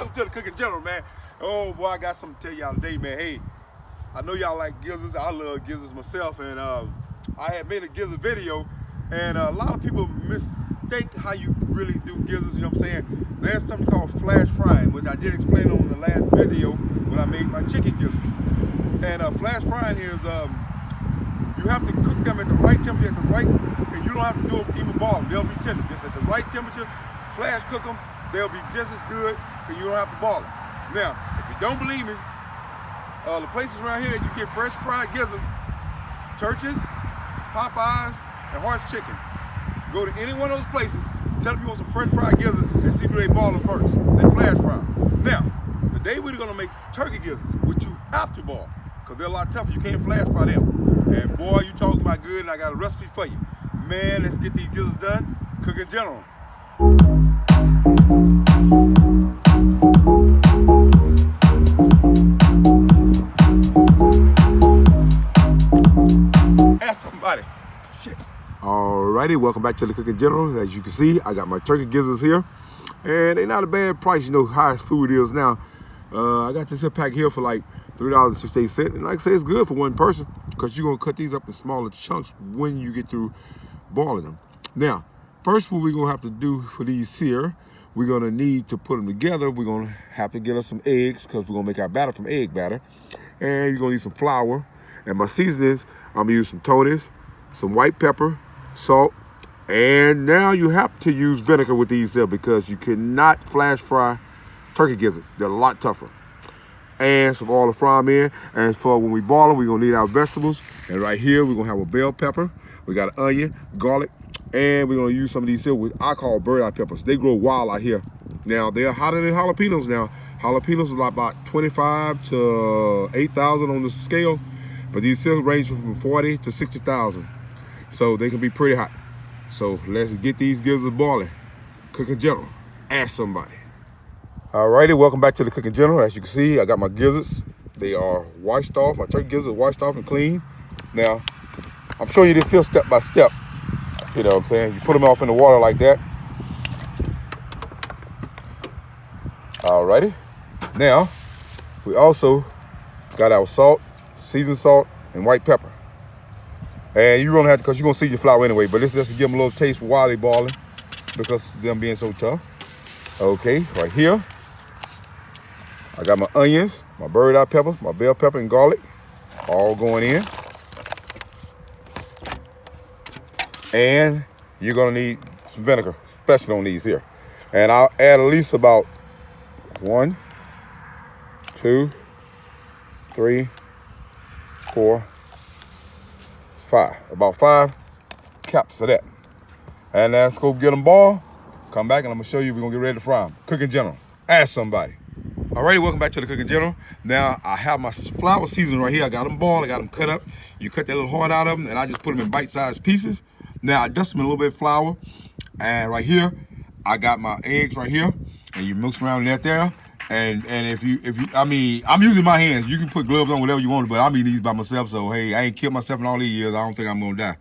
Welcome to the Cooking General, man. Oh boy, I got something to tell y'all today, man. Hey, I know y'all like gizzards. I love gizzards myself, and I had made a gizzard video, and a lot of people mistake how you really do gizzards. You know what I'm saying? There's something called flash frying, which I did explain on the last video when I made my chicken gizzard. And flash frying is you have to cook them at the right temperature, and you don't have to do them even boil them. They'll be tender, just at the right temperature. Flash cook them, they'll be just as good, and you don't have to boil them. Now, if you don't believe me, the places around here that you get fresh fried gizzards, Church's, Popeyes, and Horse Chicken. Go to any one of those places, tell them you want some fresh fried gizzards, and see do they boil them first. They flash fry them. Now, today we're gonna make turkey gizzards, which you have to boil, because they're a lot tougher. You can't flash fry them. And boy, you talking about good, and I got a recipe for you. Man, let's get these gizzards done. Cooking General. Ask somebody. Shit. Alrighty, welcome back to the Cooking General. As you can see, I got my turkey gizzards here, and they're not a bad price. You know how food is now. I got this pack here for like $3.68, and like I say, it's good for one person because you're gonna cut these up in smaller chunks when you get through boiling them. Now, first, what we're gonna have to do for these here, we're gonna need to put them together. We're gonna have to get us some eggs because we're gonna make our batter from egg batter, and you're gonna need some flour. And my seasonings, I'm gonna use some Tony's, some white pepper, salt, and now you have to use vinegar with these here because you cannot flash fry turkey gizzards. They're a lot tougher. And some oil to fry them in. And for when we boil them, we're gonna need our vegetables. And right here, we're gonna have a bell pepper. We got an onion, garlic, and we're gonna use some of these here, which I call bird eye peppers. They grow wild out here. Now, they're hotter than jalapenos now. Jalapenos is like about 25 to 8,000 on the scale, but these here range from 40 to 60,000. So they can be pretty hot. So let's get these gizzards boiling. Cooking General, ask somebody. Alrighty, welcome back to the Cooking General. As you can see, I got my gizzards. They are washed off. My turkey gizzards are washed off and clean. Now, I'm showing you this here step by step. You know what I'm saying? You put them off in the water like that. Alrighty. Now, we also got our salt, seasoned salt, and white pepper. And you don't have to, because you're going to see your flour anyway, but this is just to give them a little taste while they're boiling because of them being so tough. Okay, right here, I got my onions, my bird eye peppers, my bell pepper, and garlic, all going in. And you're gonna need some vinegar, especially on these here. And I'll add at least about 1, 2, 3, 4, 5. About 5 caps of that. And let's go get them boiled. Come back and I'm gonna show you we're gonna get ready to fry them. Cooking General, ask somebody. Alrighty, welcome back to the Cooking General. Now, I have my flour seasoning right here. I got them boiled, I got them cut up. You cut that little heart out of them and I just put them in bite-sized pieces. Now, I dust them in a little bit of flour. And right here, I got my eggs right here. And you mix around that there. And if you, I mean, I'm using my hands. You can put gloves on, whatever you want, but I'm eating these by myself. So, hey, I ain't killed myself in all these years. I don't think I'm gonna die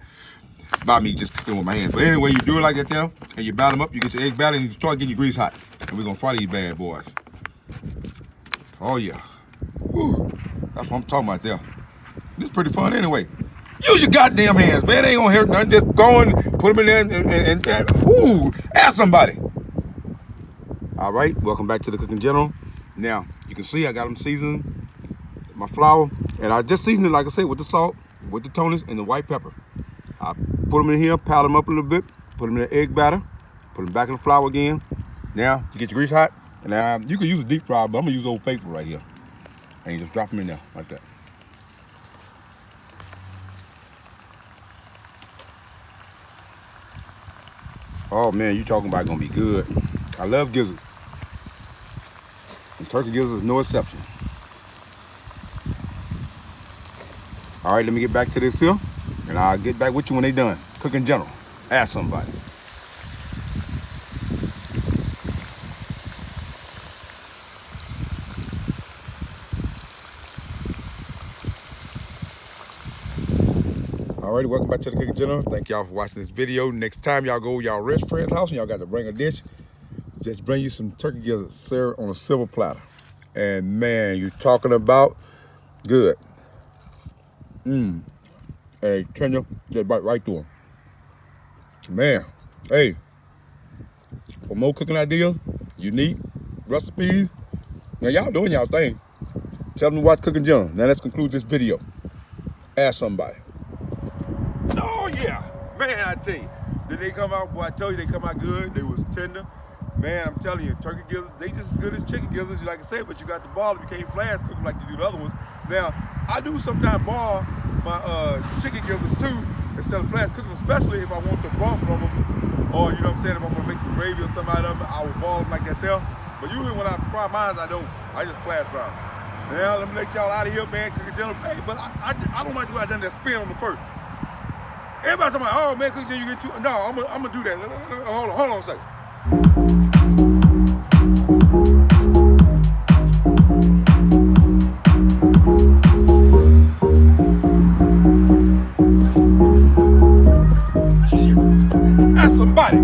by me just cooking with my hands. But anyway, you do it like that there, and you batter them up, you get your egg batter, and you start getting your grease hot. And we're gonna fry these bad boys. Oh yeah. Whew. That's what I'm talking about there. This is pretty fun anyway. Use your goddamn hands, man. They ain't gonna hurt nothing. Just go and put them in there and ooh, ask somebody. All right, welcome back to the Cooking General. Now, you can see I got them seasoned, my flour, and I just seasoned it, like I said, with the salt, with the Tony's, and the white pepper. I put them in here, powder them up a little bit, put them in the egg batter, put them back in the flour again. Now, you get your grease hot, and you can use a deep fry, but I'm gonna use Old Faithful right here. And you just drop them in there, like that. Oh man, you talking about gonna be good. I love gizzards. And turkey gizzards is no exception. All right, let me get back to this here. And I'll get back with you when they're done. Cooking General, ask somebody. Alrighty, welcome back to the Cooking General. Thank y'all for watching this video. Next time y'all go y'all rich friend's house and y'all got to bring a dish, just bring you some turkey gizzards served on a silver platter. And man, you're talking about good. Hey, Kenya, just bite right through them. Man, hey, for more cooking ideas, unique recipes, now y'all doing y'all thing. Tell them to watch Cooking General. Now let's conclude this video. Ask somebody. Oh yeah, man, I tell you. Did they come out, boy, I tell you they come out good. They was tender. Man, I'm telling you, turkey gizzards, they just as good as chicken gizzards, like I said, but you got the ball, you can't flash cook them like you do the other ones. Now, I do sometimes ball my chicken gizzards too, instead of flash cooking them, especially if I want the broth from them, or you know what I'm saying, if I want to make some gravy or something out of them, I will ball them like that there. But usually when I fry mine, I don't, I just flash fry them. Now, let me let y'all out of here, man, Cooking General. Hey, but I don't like the way I done that spin on the first. Everybody's talking about, oh man, Cooking General, you get too, no, I'm gonna do that. Hold on a second. Ask somebody.